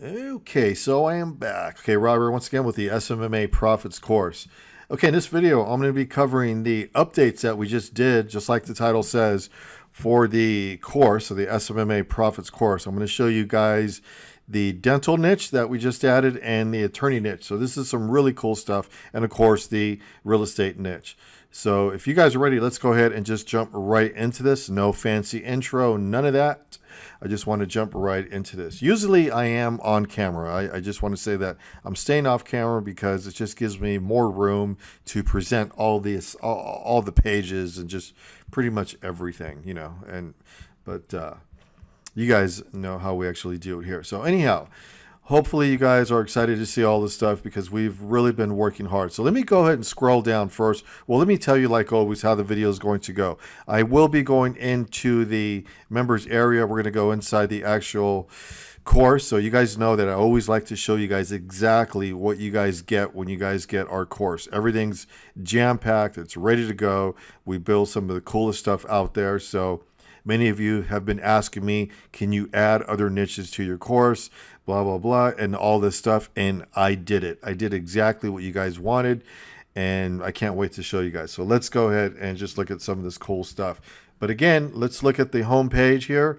Okay, so I am back. Okay, Robert, once again with the SMMA Profits course. Okay, in this video, I'm going to be covering the updates that we just did, just like the title says, for the course, so the SMMA Profits course. I'm going to show you guys the dental niche that we just added and the attorney niche. So this is some really cool stuff, and of course, the real estate niche. So if you guys are ready, let's go ahead and just jump right into this. No fancy intro, none of that. I just want to jump right into this. Usually I am on camera. I just want to say that I'm staying off camera because it just gives me more room to present all the pages and just pretty much everything, you know. But you guys know how we actually do it here. So anyhow, hopefully you guys are excited to see all this stuff because we've really been working hard. So let me go ahead and scroll down first. Well, let me tell you, like always, how the video is going to go. I will be going into the members area. We're going to go inside the actual course. So you guys know that I always like to show you guys exactly what you guys get when you guys get our course. Everything's jam-packed. It's ready to go. We build some of the coolest stuff out there. So many of you have been asking me, can you add other niches to your course? Blah, blah, blah, and all this stuff. And I did it. I did exactly what you guys wanted. And I can't wait to show you guys. So let's go ahead and just look at some of this cool stuff. But again, let's look at the home page here.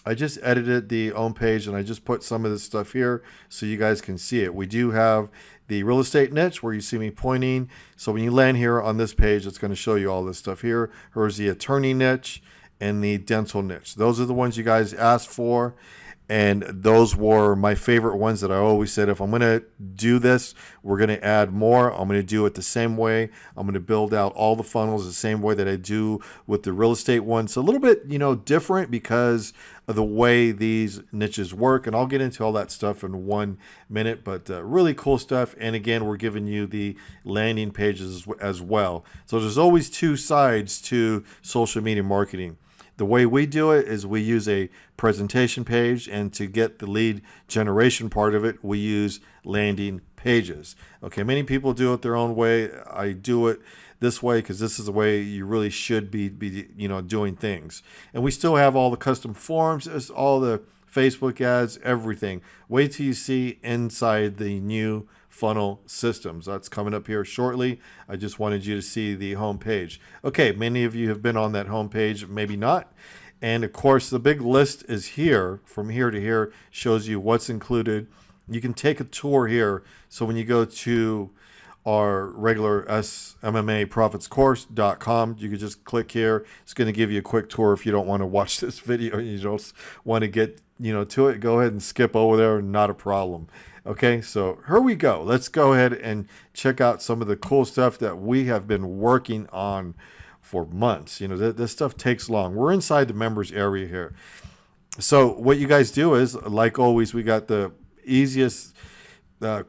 I just edited the home page and I just put some of this stuff here so you guys can see it. We do have the real estate niche where you see me pointing. So when you land here on this page, it's going to show you all this stuff here. Here's the attorney niche and the dental niche. Those are the ones you guys asked for. And those were my favorite ones that I always said, if I'm going to do this, we're going to add more. I'm going to do it the same way. I'm going to build out all the funnels the same way that I do with the real estate ones. So a little bit, different because of the way these niches work. And I'll get into all that stuff in 1 minute, but really cool stuff. And again, we're giving you the landing pages as well. So there's always two sides to social media marketing. The way we do it is we use a presentation page, and to get the lead generation part of it, we use landing pages. Okay, many people do it their own way. I do it this way because this is the way you really should be doing things. And we still have all the custom forms, all the Facebook ads, everything. Wait till you see inside the new funnel systems. That's coming up here shortly. I just wanted you to see the home page. Okay, many of you have been on that home page, maybe not. And of course, the big list is here. From here to here shows you what's included. You can take a tour here. So when you go to our regular SMMAprofitscourse.com, you can just click here. It's going to give you a quick tour if you don't want to watch this video. You just want to get to it. Go ahead and skip over there. Not a problem. Okay, so here we go. Let's go ahead and check out some of the cool stuff that we have been working on for months. This stuff takes long. We're inside the members area here. So what you guys do is, like always, we got the easiest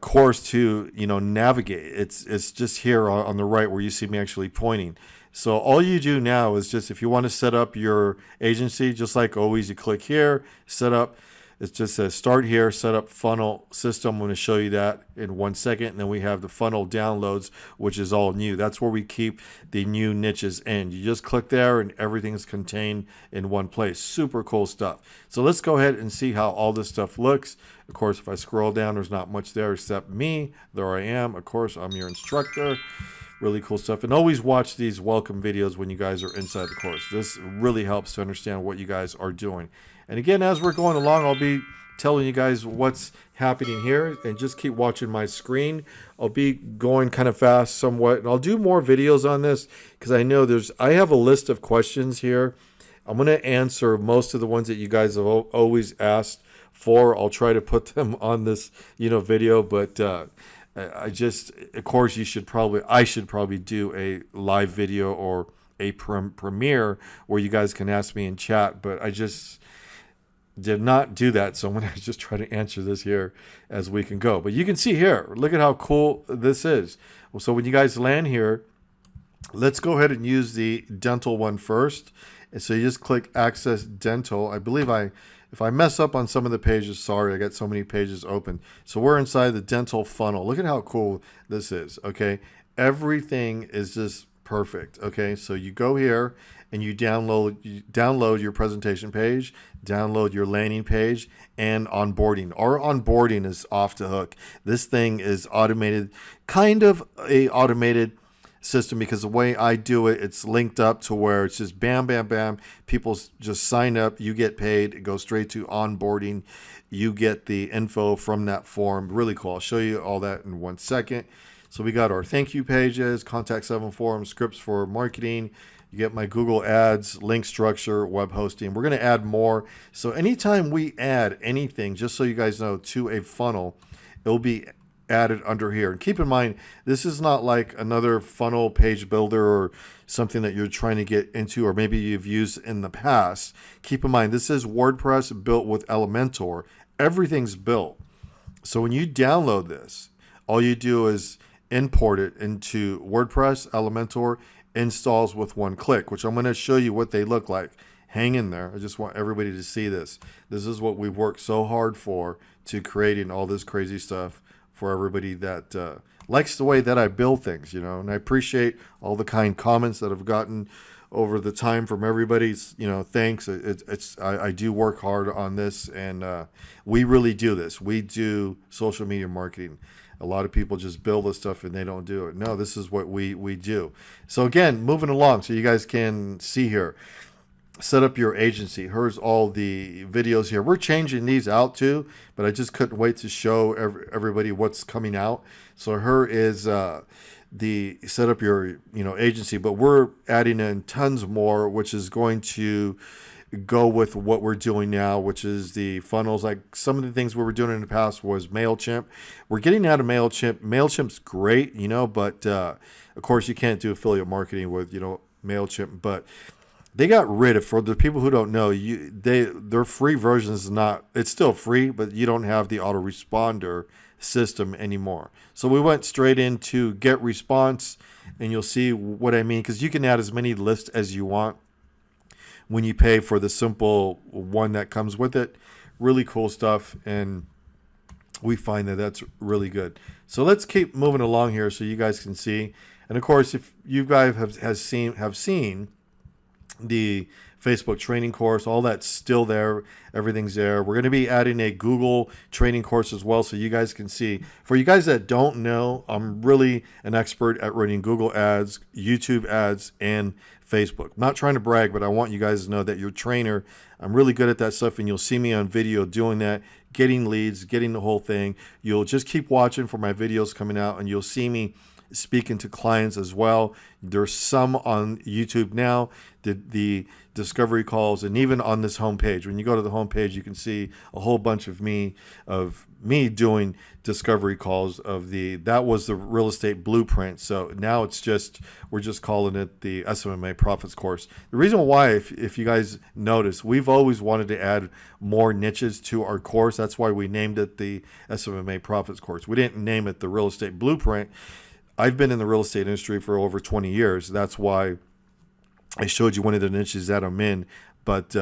course to navigate. It's just here on the right where you see me actually pointing. So all you do now is just, if you want to set up your agency, just like always, you click here, set up. It just says start here, set up funnel system. I'm going to show you that in 1 second. And then we have the funnel downloads, which is all new. That's where we keep the new niches in. You just click there and everything is contained in one place. Super cool stuff. So let's go ahead and see how all this stuff looks. Of course, if I scroll down, there's not much there except me. There I am. Of course, I'm your instructor. Really cool stuff. And always watch these welcome videos when you guys are inside the course. This really helps to understand what you guys are doing. And again, as we're going along, I'll be telling you guys what's happening here, and just keep watching my screen. I'll be going kind of fast somewhat, and I'll do more videos on this because I know I have a list of questions here. I'm going to answer most of the ones that you guys have always asked for. I'll try to put them on this, video, but of course, I should probably do a live video or a premiere where you guys can ask me in chat, but I just did not do that. So I'm going to just try to answer this here as we can go. But you can see here, look at how cool this is. Well, so when you guys land here, let's go ahead and use the dental one first. And so you just click access dental. I believe if I mess up on some of the pages, sorry, I got so many pages open. So we're inside the dental funnel. Look at how cool this is. Okay. Everything is just Perfect. Okay, so you go here and you download your presentation page, download your landing page, and onboarding. Our onboarding is off the hook. This thing is automated, kind of a automated system, because the way I do it, it's linked up to where it's just bam, bam, bam. People just sign up, you get paid, it goes straight to onboarding. You get the info from that form. Really cool. I'll show you all that in 1 second. So we got our thank you pages, contact 7 form, scripts for marketing. You get my Google Ads, link structure, web hosting. We're going to add more. So anytime we add anything, just so you guys know, to a funnel, it'll be added under here. And keep in mind, this is not like another funnel page builder or something that you're trying to get into, or maybe you've used in the past. Keep in mind, this is WordPress built with Elementor. Everything's built. So when you download this, all you do is import it into WordPress. Elementor installs with one click, which I'm going to show you what they look like. Hang in there. I just want everybody to see this. This is what we've worked so hard for, to creating all this crazy stuff for everybody that likes the way that I build things, you know. And I appreciate all the kind comments that I've gotten over the time from everybody's, you know, thanks. I do work hard on this, and we really do this. We do social media marketing. A lot of people just build this stuff and they don't do it. No, this is what we do. So again, moving along, so you guys can see here. Set up your agency. Here's all the videos here. We're changing these out too, but I just couldn't wait to show everybody what's coming out. So here is the set up your agency, but we're adding in tons more, which is going to go with what we're doing now, which is the funnels. Like some of the things we were doing in the past was MailChimp. We're getting out of MailChimp. MailChimp's great, but of course you can't do affiliate marketing with MailChimp, but they got rid of, for the people who don't know, their free version is not, it's still free, but you don't have the autoresponder system anymore. So we went straight into get response, and you'll see what I mean, because you can add as many lists as you want when you pay for the simple one that comes with it. Really cool stuff, and we find that that's really good. So let's keep moving along here so you guys can see. And of course, if you guys have seen the Facebook training course, all that's still there. Everything's there. We're going to be adding a Google training course as well, so you guys can see. For you guys that don't know, I'm really an expert at running Google ads, YouTube ads, and Facebook. I'm not trying to brag, but I want you guys to know that you're a trainer. I'm really good at that stuff, and you'll see me on video doing that, getting leads, getting the whole thing. You'll just keep watching for my videos coming out, and you'll see me speaking to clients as well. There's some on YouTube now, the discovery calls, and even on this homepage. When you go to the homepage, you can see a whole bunch of me doing discovery calls that was the real estate blueprint. So now we're just calling it the SMMA Profits course. The reason why, if you guys notice, we've always wanted to add more niches to our course. That's why we named it the SMMA Profits course. We didn't name it the real estate blueprint. I've been in the real estate industry for over 20 years. That's why I showed you one of the niches that I'm in. But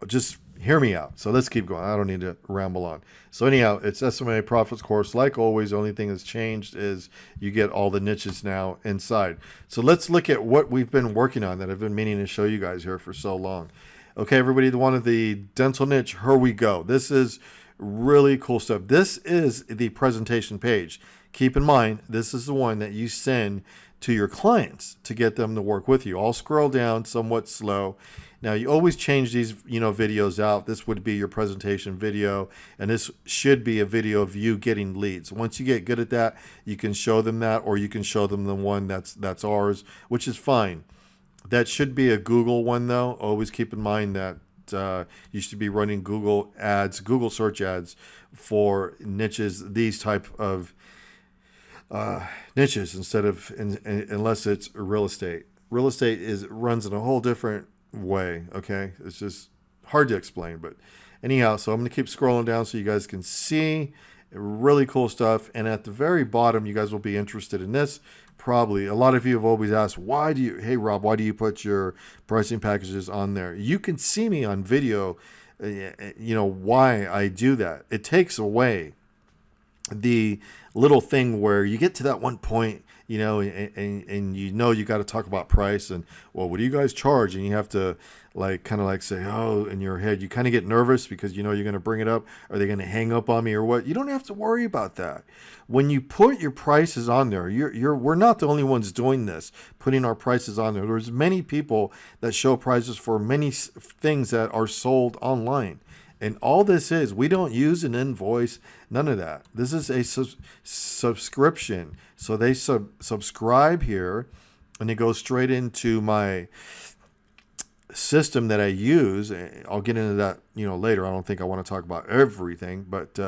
just hear me out. So let's keep going. I don't need to ramble on. So anyhow, it's SMMA Profits course. Like always, the only thing that's changed is you get all the niches now inside. So let's look at what we've been working on that I've been meaning to show you guys here for so long. Okay, everybody, the one of the dental niche, here we go. This is really cool stuff. This is the presentation page. Keep in mind, this is the one that you send to your clients to get them to work with you. I'll scroll down somewhat slow. Now, you always change these, videos out. This would be your presentation video, and this should be a video of you getting leads. Once you get good at that, you can show them that, or you can show them the one that's ours, which is fine. That should be a Google one, though. Always keep in mind that you should be running Google ads, Google search ads for niches, these type of niches, instead of unless it's real estate. Real estate runs in a whole different way. Okay, it's just hard to explain, but anyhow, so I'm going to keep scrolling down so you guys can see really cool stuff. And at the very bottom, you guys will be interested in this. Probably a lot of you have always asked, hey Rob, why do you put your pricing packages on there? You can see me on video, why I do that. It takes away the little thing where you get to that one point and you got to talk about price and, well, what do you guys charge? And you have to like kind of like say, oh, in your head, you kind of get nervous because you're going to bring it up. Are they going to hang up on me or what? You don't have to worry about that. When you put your prices on there, we're not the only ones doing this, putting our prices on there. There's many people that show prices for many things that are sold online. And all this is, we don't use an invoice, none of that. This is a subscription. So they subscribe here, and it goes straight into my system that I use. I'll get into that, later. I don't think I want to talk about everything, but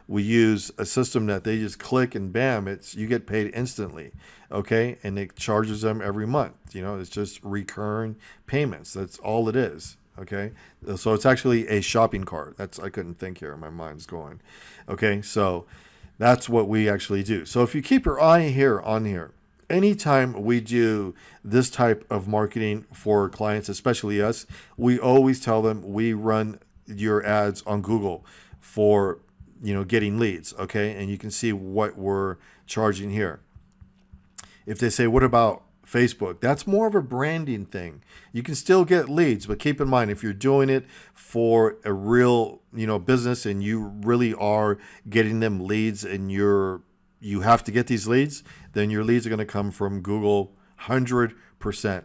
we use a system that they just click and bam, you get paid instantly, okay? And it charges them every month. It's just recurring payments. That's all it is. Okay, so it's actually a shopping cart. I couldn't think here. My mind's going. Okay, so that's what we actually do. So if you keep your eye on here, anytime we do this type of marketing for clients, especially us, we always tell them we run your ads on Google for, getting leads. Okay, and you can see what we're charging here. If they say, what about Facebook? That's more of a branding thing. You can still get leads, but keep in mind, if you're doing it for a real, business and you really are getting them leads and you have to get these leads, then your leads are going to come from Google 100%.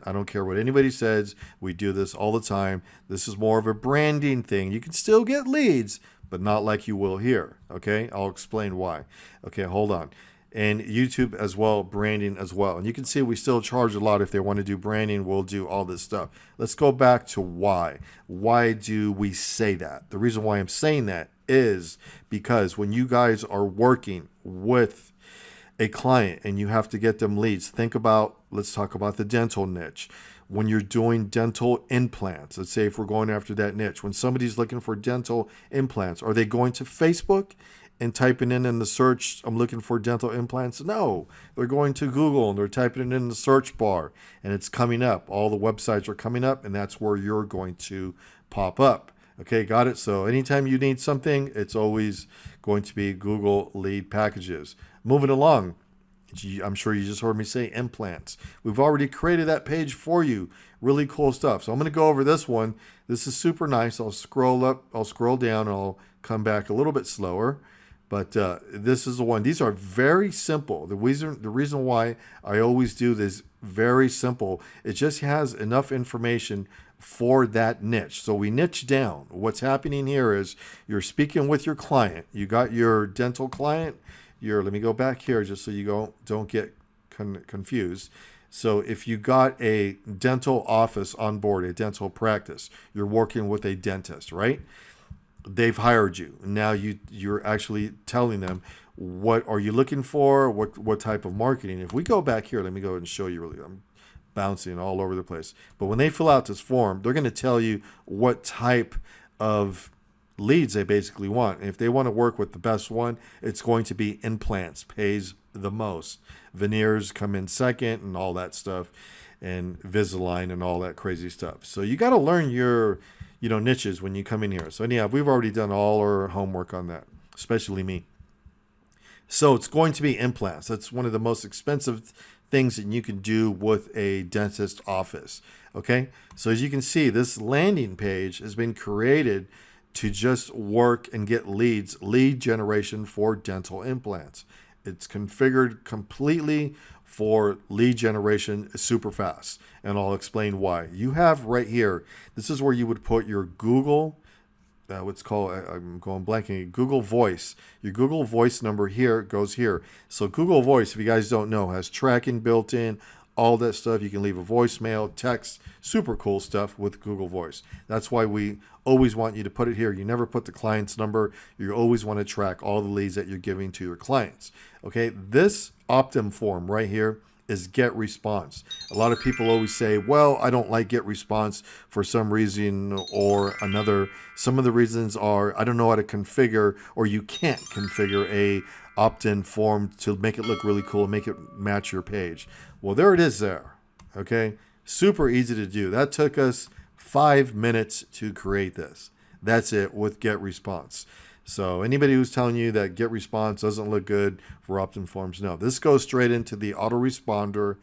I don't care what anybody says. We do this all the time. This is more of a branding thing. You can still get leads, but not like you will here. Okay, I'll explain why. Okay, hold on. And YouTube as well, branding as well. And you can see we still charge a lot. If they want to do branding, we'll do all this stuff. Let's go back to why. Why do we say that? The reason why I'm saying that is because when you guys are working with a client and you have to get them leads, let's talk about the dental niche. When you're doing dental implants, let's say if we're going after that niche, when somebody's looking for dental implants, are they going to Facebook and typing in the search, I'm looking for dental implants? No, they're going to Google and they're typing it in the search bar and it's coming up. All the websites are coming up and that's where you're going to pop up. Okay, got it? So anytime you need something, it's always going to be Google lead packages. Moving along, I'm sure you just heard me say implants. We've already created that page for you. Really cool stuff. So I'm going to go over this one. This is super nice. I'll scroll up, I'll scroll down, and I'll come back a little bit slower. But this is the one. These are very simple. The reason why I always do this very simple, it just has enough information for that niche. So we niche down. What's happening here is you're speaking with your client. You got your dental client. Let me go back here just so you don't get confused. So if you got a dental office on board, a dental practice, you're working with a dentist, right? They've hired you. Now you're actually telling them, what are you looking for? What type of marketing? If we go back here, let me go and show you really. I'm bouncing all over the place. But when they fill out this form, they're going to tell you what type of leads they basically want. And if they want to work with the best one, it's going to be implants, pays the most. Veneers come in second and all that stuff, and Invisalign and all that crazy stuff. So you got to learn your niches when you come in here. So anyhow, we've already done all our homework on that, especially me. So it's going to be implants. That's one of the most expensive things that you can do with a dentist office. Okay. So as you can see, this landing page has been created to just work and get lead generation for dental implants. It's configured completely for lead generation, super fast. And I'll explain why. You have right here, this is where you would put your Google, what's called, I'm going blanking, Google Voice. Your Google Voice number here goes here. So Google Voice, if you guys don't know, has tracking built in, all that stuff. You can leave a voicemail, text, super cool stuff with Google Voice. That's why we always want you to put it here. You never put the client's number. You always want to track all the leads that you're giving to your clients. Okay, this Optum form right here is get response. A lot of people always say, well, I don't like get response for some reason or another. Some of the reasons are I don't know how to configure, or you can't configure a opt-in form to make it look really cool and make it match your page. Well, there it is there. Okay, super easy to do. That took us 5 minutes to create this. That's it with get response. So anybody who's telling you that get response doesn't look good for opt-in forms, no. This goes straight into the autoresponder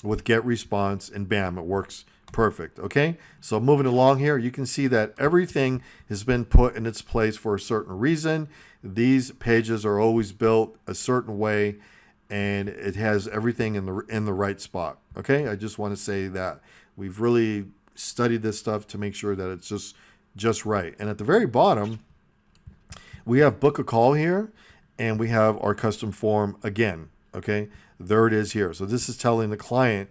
with get response, and bam, it works perfect. Okay, so moving along here, you can see that everything has been put in its place for a certain reason. These pages are always built a certain way, and it has everything in the right spot. Okay, I just want to say that we've really studied this stuff to make sure that it's just right. And at the very bottom, we have book a call here, and we have our custom form again. Okay, there it is here. So this is telling the client,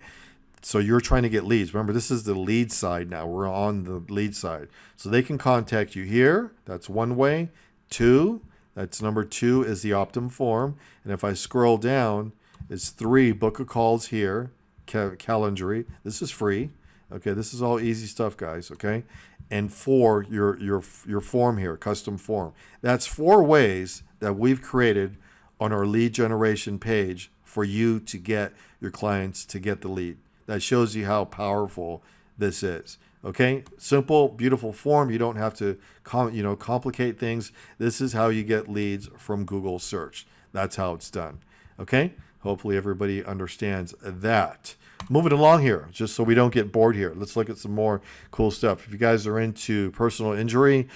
so you're trying to get leads. Remember, this is the lead side now. We're on the lead side. So they can contact you here. That's one way. Two, that's number 2 is the opt-in form. And if I scroll down, it's 3, book a calls here, Calendary. This is free. Okay, this is all easy stuff, guys. Okay, and 4, your form here, custom form. That's 4 ways that we've created on our lead generation page for you to get your clients to get the lead. That shows you how powerful this is. Okay, simple, beautiful form. You don't have to complicate things. This is how you get leads from Google search. That's how it's done. Okay, hopefully everybody understands that. Moving along here, just so we don't get bored here, let's look at some more cool stuff. If you guys are into personal injury,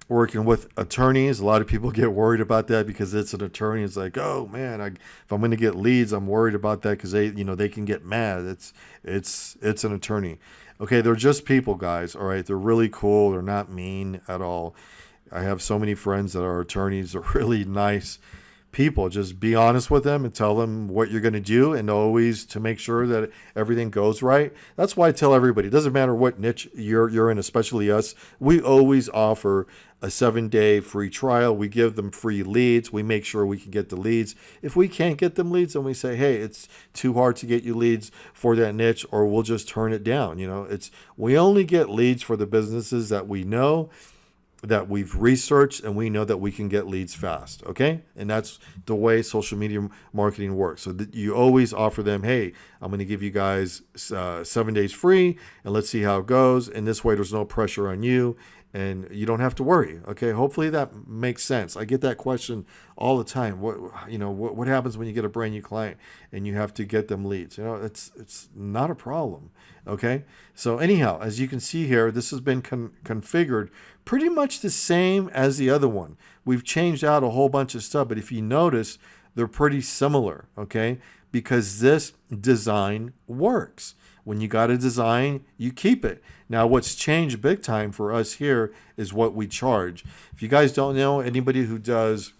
working with attorneys, a lot of people get worried about that because it's an attorney. It's like, oh man, if I'm going to get leads, I'm worried about that because they can get mad. It's an attorney. Okay, they're just people, guys. All right, they're really cool. They're not mean at all. I have so many friends that are attorneys. They're really nice people. Just be honest with them and tell them what you're going to do, and always to make sure that everything goes right. That's why I tell everybody, it doesn't matter what niche you're in, especially us, we always offer a 7-day free trial. We give them free leads. We make sure we can get the leads. If we can't get them leads, then we say, hey, it's too hard to get you leads for that niche, or we'll just turn it down. We only get leads for the businesses that we know, that we've researched, and we know that we can get leads fast. Okay, and that's the way social media marketing works. So that you always offer them, hey, I'm going to give you guys 7 days free, and let's see how it goes. And this way, there's no pressure on you, and you don't have to worry. Okay, hopefully that makes sense. I get that question all the time. What happens when you get a brand new client and you have to get them leads? It's not a problem. Okay, so anyhow, as you can see here, this has been configured pretty much the same as the other one. We've changed out a whole bunch of stuff, but if you notice, they're pretty similar. Okay, because this design works. When you got a design, you keep it. Now, what's changed big time for us here is what we charge. If you guys don't know, anybody who does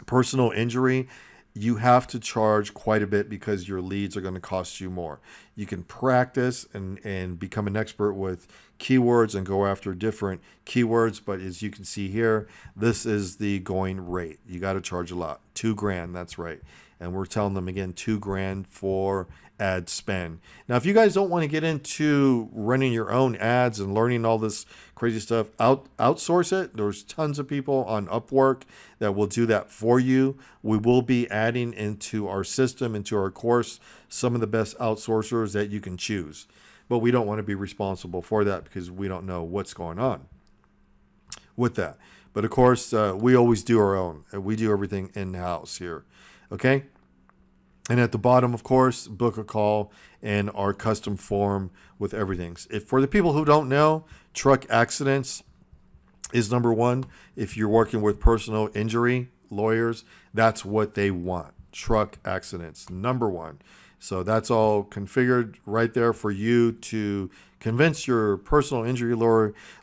personal injury, you have to charge quite a bit because your leads are going to cost you more. You can practice and become an expert with keywords and go after different keywords. But as you can see here, this is the going rate. You got to charge a lot. $2,000, that's right. And we're telling them again, $2,000 for ad spend. Now, if you guys don't want to get into running your own ads and learning all this crazy stuff, outsource it. There's tons of people on Upwork that will do that for you. We will be adding into our system, into our course, some of the best outsourcers that you can choose. But we don't want to be responsible for that because we don't know what's going on with that. But of course, we always do our own. We do everything in-house here. Okay? And at the bottom, of course, book a call and our custom form with everything. If for the people who don't know, truck accidents is number 1. If you're working with personal injury lawyers, that's what they want. Truck accidents, number 1. So that's all configured right there for you to convince your personal injury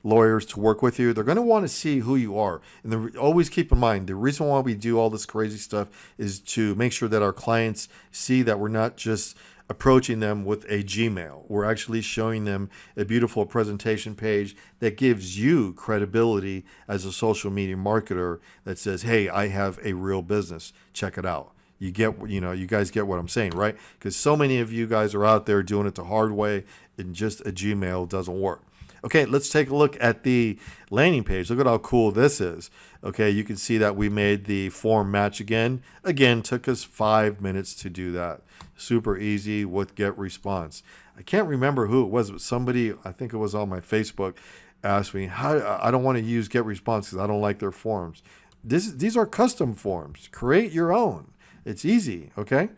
lawyers to work with you. They're going to want to see who you are. And always keep in mind, the reason why we do all this crazy stuff is to make sure that our clients see that we're not just approaching them with a Gmail. We're actually showing them a beautiful presentation page that gives you credibility as a social media marketer that says, hey, I have a real business. Check it out. You guys get what I'm saying, right? Because so many of you guys are out there doing it the hard way, and just a Gmail doesn't work. Okay, let's take a look at the landing page. Look at how cool this is. Okay, you can see that we made the form match again. Again, took us 5 minutes to do that. Super easy with get response. I can't remember who it was, but somebody, I think it was on my Facebook, ask me, how I don't want to use GetResponse because I don't like their forms. These are custom forms. Create your own. It's easy, okay?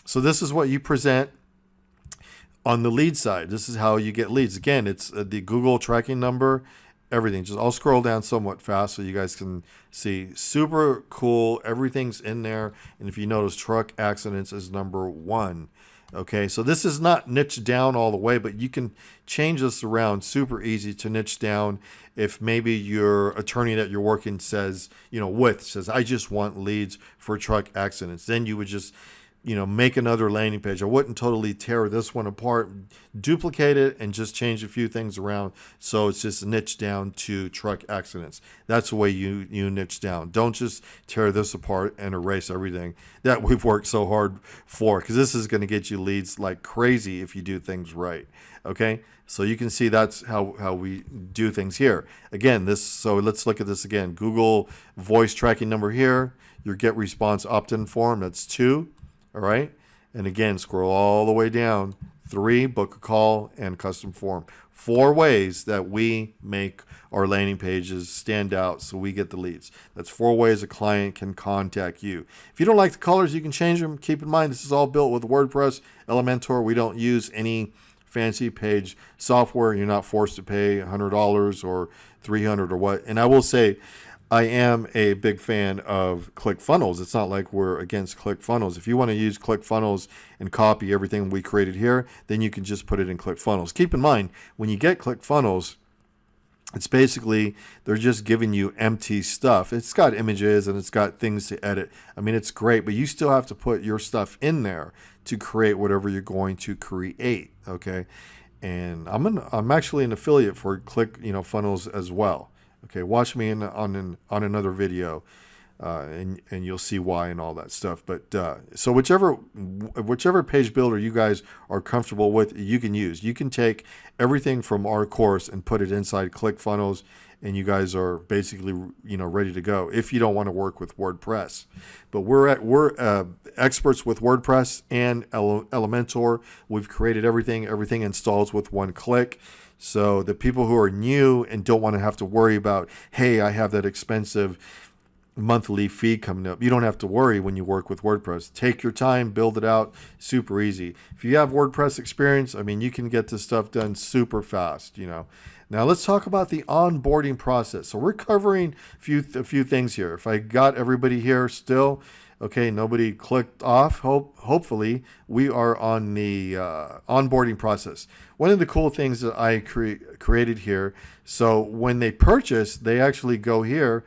So this is what you present on the lead side. This is how you get leads. Again, it's the Google tracking number, everything. I'll scroll down somewhat fast so you guys can see. Super cool. Everything's in there. And if you notice, truck accidents is number 1. Okay, so this is not niche down all the way, but you can change this around. Super easy to niche down. If maybe your attorney that you're working says, says, I just want leads for truck accidents, then you would just, make another landing page. I wouldn't totally tear this one apart, duplicate it, and just change a few things around so it's just niche down to truck accidents. That's the way you niche down. Don't just tear this apart and erase everything that we've worked so hard for, because this is going to get you leads like crazy if you do things right. Okay, so you can see that's how we do things here. Again, so let's look at this again. Google voice tracking number here, your get response opt-in form, that's 2. All right. And again, scroll all the way down. 3, book a call and custom form. 4 ways that we make our landing pages stand out so we get the leads. That's 4 ways a client can contact you. If you don't like the colors, you can change them. Keep in mind, this is all built with WordPress, Elementor. We don't use any fancy page software. You're not forced to pay $100 or $300 or what. And I will say, I am a big fan of ClickFunnels. It's not like we're against ClickFunnels. If you want to use ClickFunnels and copy everything we created here, then you can just put it in ClickFunnels. Keep in mind, when you get ClickFunnels, it's basically, they're just giving you empty stuff. It's got images and it's got things to edit. I mean, it's great, but you still have to put your stuff in there to create whatever you're going to create, okay? And I'm actually an affiliate for Funnels as well. Okay, watch me on another video, and you'll see why and all that stuff. But so whichever page builder you guys are comfortable with, you can use. You can take everything from our course and put it inside ClickFunnels, and you guys are basically ready to go. If you don't want to work with WordPress, but we're experts with WordPress and Elementor. We've created everything. Everything installs with one click. So the people who are new and don't want to have to worry about, hey, I have that expensive monthly fee coming up. You don't have to worry when you work with WordPress. Take your time, build it out, super easy. If you have WordPress experience, I mean, you can get this stuff done super fast, Now let's talk about the onboarding process. So we're covering a few things here. If I got everybody here still, okay, nobody clicked off. Hopefully, we are on the onboarding process. One of the cool things that I created here, so when they purchase, they actually go here.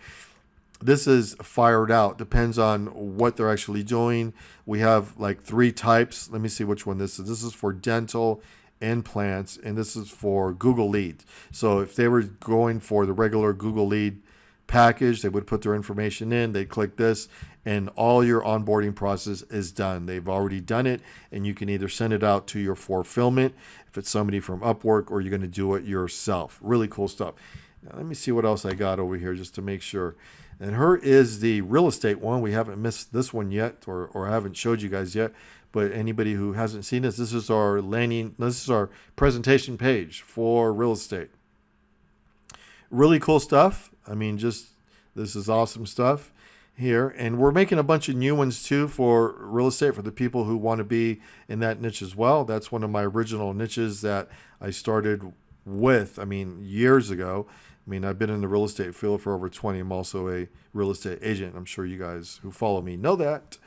This is fired out. Depends on what they're actually doing. We have like 3 types. Let me see which one this is. This is for dental implants, and this is for Google Lead. So if they were going for the regular Google Lead package, they would put their information in, they'd click this, and all your onboarding process is done. They've already done it, and you can either send it out to your fulfillment if it's somebody from Upwork, or you're going to do it yourself. Really cool stuff. Now, let me see what else I got over here just to make sure. And here is the real estate one. We haven't missed this one yet, or I haven't showed you guys yet. But anybody who hasn't seen this, this is our presentation page for real estate. Really cool stuff. I mean, this is awesome stuff here. And we're making a bunch of new ones too for real estate for the people who want to be in that niche as well. That's one of my original niches that I started with, years ago. I've been in the real estate field for over 20. I'm also a real estate agent. I'm sure you guys who follow me know that.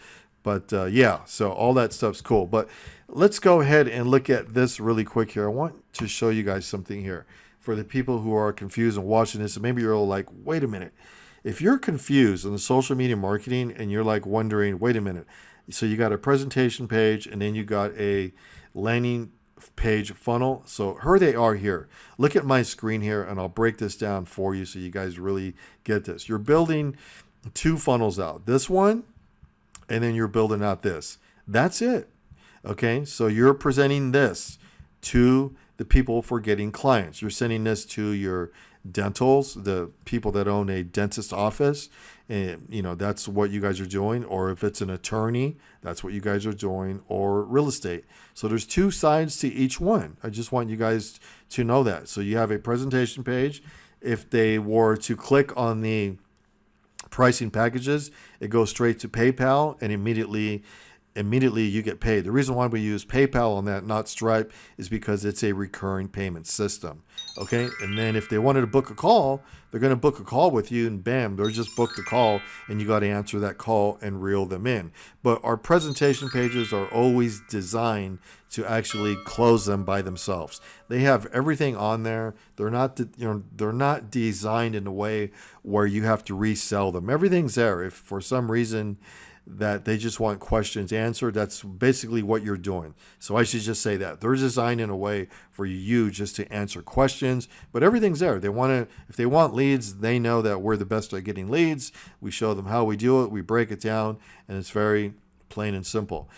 But yeah, so all that stuff's cool. But let's go ahead and look at this really quick here. I want to show you guys something here. For the people who are confused and watching this, and maybe you're all like, wait a minute. If you're confused on the social media marketing and you're like wondering, wait a minute. So you got a presentation page and then you got a landing page funnel. So here they are here. Look at my screen here and I'll break this down for you so you guys really get this. You're building 2 funnels out. This one, and then you're building out this. That's it. Okay, so you're presenting this to the people for getting clients. You're sending this to your dentals, the people that own a dentist office, and that's what you guys are doing. Or if it's an attorney, that's what you guys are doing, or real estate. So there's two sides to each one. I just want you guys to know that. So you have a presentation page. If they were to click on the pricing packages, it goes straight to PayPal, and immediately you get paid. The reason why we use PayPal on that, not Stripe, is because it's a recurring payment system. Okay, and then if they wanted to book a call, they're going to book a call with you, and bam, they're just booked a call, and you got to answer that call and reel them in. But our presentation pages are always designed to actually close them by themselves. They have everything on there. They're not designed in a way where you have to resell them. Everything's there. If for some reason that they just want questions answered, that's basically what you're doing. So I should just say that they're designed in a way for you just to answer questions, but everything's there. If they want leads, they know that we're the best at getting leads. We show them how we do it. We break it down, and it's very plain and simple.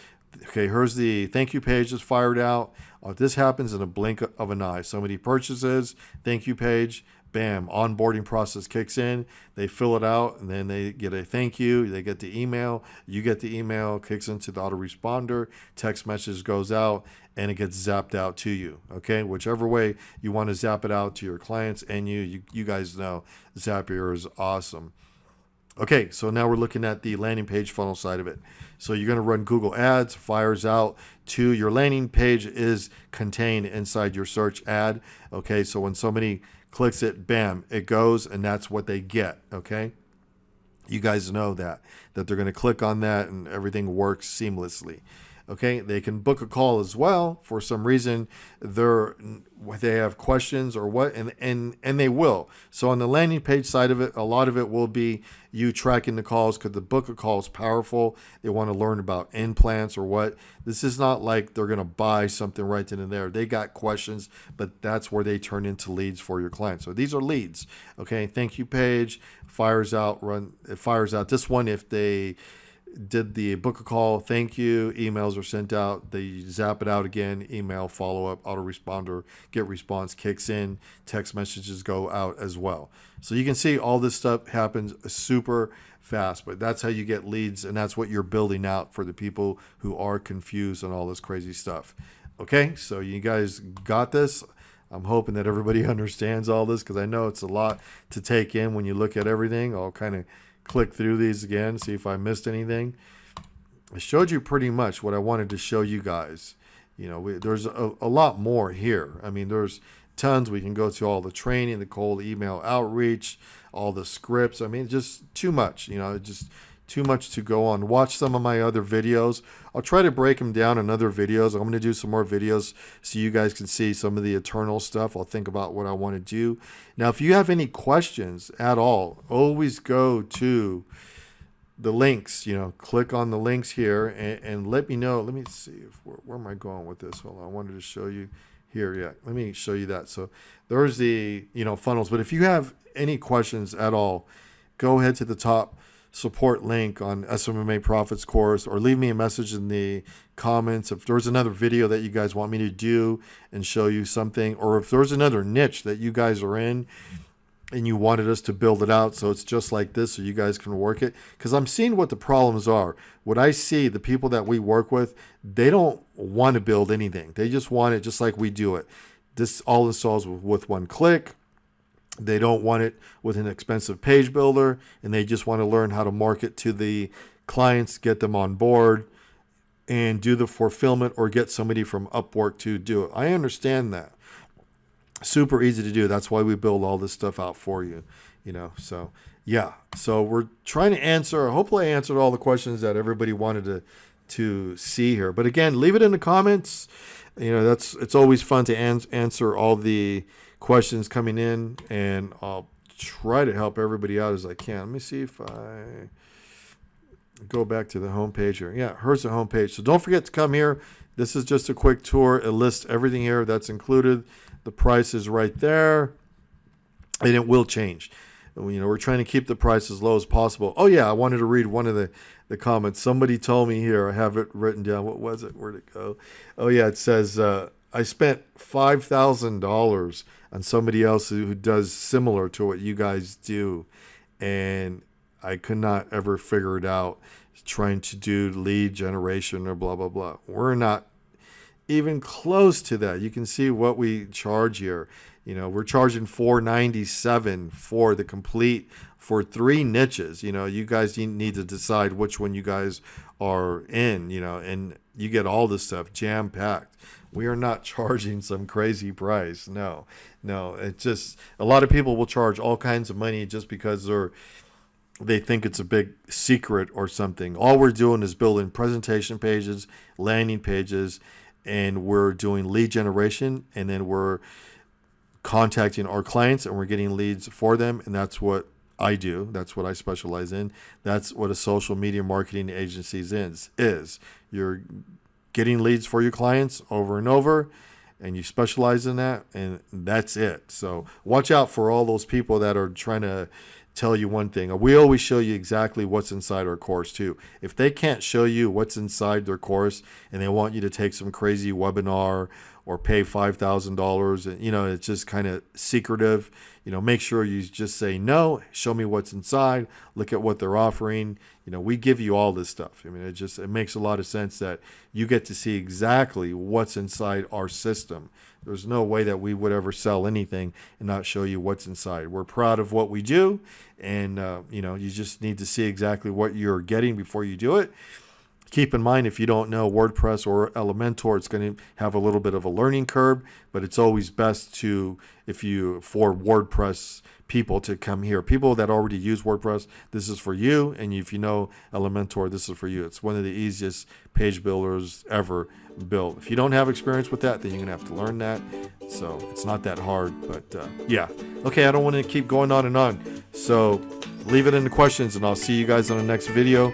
Okay, here's the thank you page is fired out. This happens in a blink of an eye. Somebody purchases, thank you page, bam, onboarding process kicks in. They fill it out, and then they get a thank you. They get the email. You get the email, kicks into the autoresponder. Text message goes out, and it gets zapped out to you. Okay, whichever way you want to zap it out to your clients and you guys know Zapier is awesome. Okay, so now we're looking at the landing page funnel side of it. So you're going to run Google Ads, fires out to your landing page is contained inside your search ad. Okay, so when somebody clicks it, bam, it goes, and that's what they get. Okay, you guys know that they're going to click on that, and everything works seamlessly. Okay, they can book a call as well. For some reason, they have questions or what, and they will. So on the landing page side of it, a lot of it will be you tracking the calls, because the book a call is powerful. They want to learn about implants or what. This is not like they're going to buy something right then and there. They got questions, but that's where they turn into leads for your clients. So these are leads. Okay, thank you page fires out. It fires out this one if they did the book a call, thank you, emails are sent out, they zap it out again, email, follow-up, autoresponder, get response, kicks in, text messages go out as well. So you can see all this stuff happens super fast, but that's how you get leads, and that's what you're building out for the people who are confused on all this crazy stuff. Okay, so you guys got this. I'm hoping that everybody understands all this, because I know it's a lot to take in when you look at everything. I'll kind of click through these again, see if I missed anything. I showed you pretty much what I wanted to show you guys. There's a lot more here. I mean, there's tons. We can go to all the training, the cold email outreach, all the scripts. I mean, just too much, just too much to go on. Watch some of my other videos. I'll try to break them down in other videos. I'm going to do some more videos so you guys can see some of the eternal stuff. I'll think about what I want to do. Now, if you have any questions at all, always go to the links, click on the links here and let me know. Let me see where am I going with this? Hold on. I wanted to show you here. Yeah, let me show you that. So there's the, funnels. But if you have any questions at all, go ahead to the top support link on SMMA Profits course, or leave me a message in the comments if there's another video that you guys want me to do and show you something, or if there's another niche that you guys are in and you wanted us to build it out so it's just like this so you guys can work it. Because I'm seeing what the problems are. What I see, the people that we work with, they don't want to build anything. They just want it just like we do it. This all installs with one click. They don't want it with an expensive page builder, and they just want to learn how to market to the clients, get them on board, and do the fulfillment, or get somebody from Upwork to do it. I understand that. Super easy to do. That's why we build all this stuff out for you. So yeah. So we're trying to answer. Hopefully, I answered all the questions that everybody wanted to see here. But again, leave it in the comments. It's always fun to answer all the questions coming in, and I'll try to help everybody out as I can. Let me see if I go back to the home page here. Yeah, here's the home page. So don't forget to come here. This is just a quick tour. It lists everything here that's included. The price is right there, and it will change. We're trying to keep the price as low as possible. Oh yeah, I wanted to read one of the comments. Somebody told me here, I have it written down. What was it? Where'd it go? Oh yeah, it says, I spent $5,000 on somebody else who does similar to what you guys do, and I could not ever figure it out trying to do lead generation or blah, blah, blah. We're not even close to that. You can see what we charge here. You know, we're charging $497 for the complete, for 3 niches. You know, you guys need to decide which one you guys are in, you know, and you get all this stuff jam packed. We are not charging some crazy price. No, it's just, a lot of people will charge all kinds of money just because they think it's a big secret or something. All we're doing is building presentation pages, landing pages, and we're doing lead generation, and then we're contacting our clients and we're getting leads for them. And that's what I do. That's what I specialize in. That's what a social media marketing agency is. You're getting leads for your clients over and over, and you specialize in that, and that's it. So watch out for all those people that are trying to tell you one thing. We always show you exactly what's inside our course too. If they can't show you what's inside their course and they want you to take some crazy webinar or pay $5,000, and you know, it's just kind of secretive, you know, make sure you just say no, show me what's inside, look at what they're offering. You know, we give you all this stuff. I mean, it makes a lot of sense that you get to see exactly what's inside our system. There's no way that we would ever sell anything and not show you what's inside. We're proud of what we do, and you know, you just need to see exactly what you're getting before you do it. Keep in mind, if you don't know WordPress or Elementor, it's going to have a little bit of a learning curve, but it's always best to, for WordPress people to come here. People that already use WordPress, this is for you. And if you know Elementor, this is for you. It's one of the easiest page builders ever built. If you don't have experience with that, then you're going to have to learn that. So it's not that hard, but yeah. Okay, I don't want to keep going on and on. So leave it in the questions, and I'll see you guys on the next video.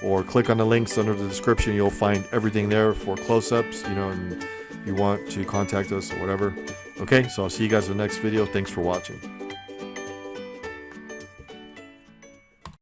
Or click on the links under the description. You'll find everything there for close-ups, you know, and if you want to contact us or whatever. Okay, so I'll see you guys in the next video. Thanks for watching.